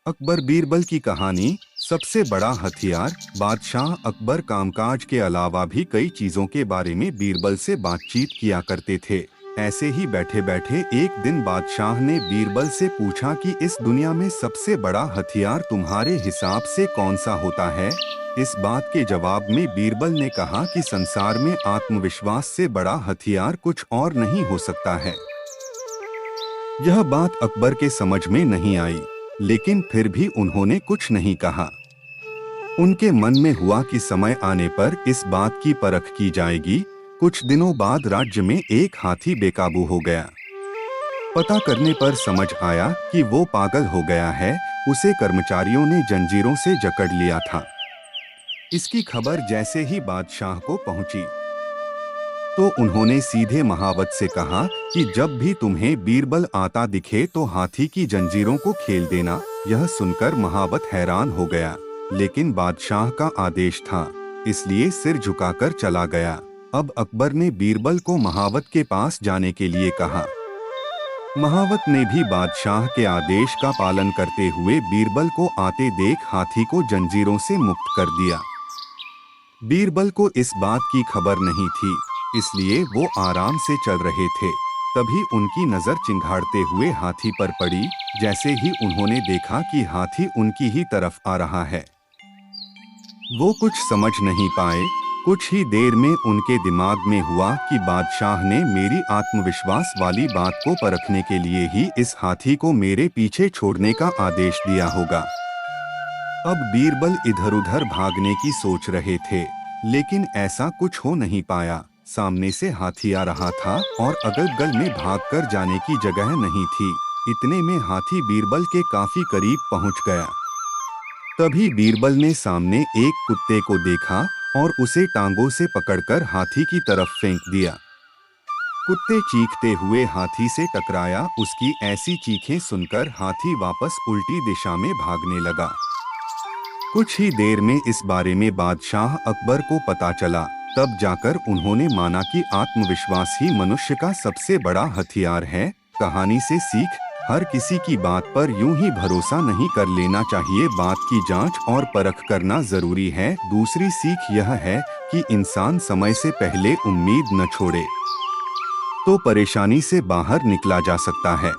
अकबर बीरबल की कहानी। सबसे बड़ा हथियार। बादशाह अकबर कामकाज के अलावा भी कई चीजों के बारे में बीरबल से बातचीत किया करते थे। ऐसे ही बैठे बैठे एक दिन बादशाह ने बीरबल से पूछा कि इस दुनिया में सबसे बड़ा हथियार तुम्हारे हिसाब से कौन सा होता है। इस बात के जवाब में बीरबल ने कहा कि संसार में आत्मविश्वास से बड़ा हथियार कुछ और नहीं हो सकता है। यह बात अकबर के समझ में नहीं आई, लेकिन फिर भी उन्होंने कुछ नहीं कहा। उनके मन में हुआ कि समय आने पर इस बात की परख की जाएगी। कुछ दिनों बाद राज्य में एक हाथी बेकाबू हो गया। पता करने पर समझ आया कि वो पागल हो गया है। उसे कर्मचारियों ने जंजीरों से जकड़ लिया था। इसकी खबर जैसे ही बादशाह को पहुंची, तो उन्होंने सीधे महावत से कहा कि जब भी तुम्हें बीरबल आता दिखे तो हाथी की जंजीरों को खेल देना। यह सुनकर महावत हैरान हो गया, लेकिन बादशाह का आदेश था, इसलिए सिर झुकाकर चला गया। अब अकबर ने बीरबल को महावत के पास जाने के लिए कहा। महावत ने भी बादशाह के आदेश का पालन करते हुए बीरबल को आते देख हाथी को जंजीरों से मुक्त कर दिया। बीरबल को इस बात की खबर नहीं थी, इसलिए वो आराम से चल रहे थे। तभी उनकी नजर चिंगाड़ते हुए हाथी पर पड़ी। जैसे ही उन्होंने देखा कि हाथी उनकी ही तरफ आ रहा है, वो कुछ समझ नहीं पाए। कुछ ही देर में उनके दिमाग में हुआ कि बादशाह ने मेरी आत्मविश्वास वाली बात को परखने के लिए ही इस हाथी को मेरे पीछे छोड़ने का आदेश दिया होगा। अब बीरबल इधर-उधर भागने की सोच रहे थे, लेकिन ऐसा कुछ हो नहीं पाया। सामने से हाथी आ रहा था और अगल-बगल में भागकर जाने की जगह नहीं थी। इतने में हाथी बीरबल के काफी करीब पहुंच गया। तभी बीरबल ने सामने एक कुत्ते को देखा और उसे टांगों से पकड़कर हाथी की तरफ फेंक दिया। कुत्ते चीखते हुए हाथी से टकराया। उसकी ऐसी चीखें सुनकर हाथी वापस उल्टी दिशा में भागने लगा। कुछ ही देर में इस बारे में बादशाह अकबर को पता चला। तब जाकर उन्होंने माना कि आत्मविश्वास ही मनुष्य का सबसे बड़ा हथियार है। कहानी से सीख। हर किसी की बात पर यूं ही भरोसा नहीं कर लेना चाहिए। बात की जांच और परख करना जरूरी है। दूसरी सीख यह है कि इंसान समय से पहले उम्मीद न छोड़े, तो परेशानी से बाहर निकला जा सकता है।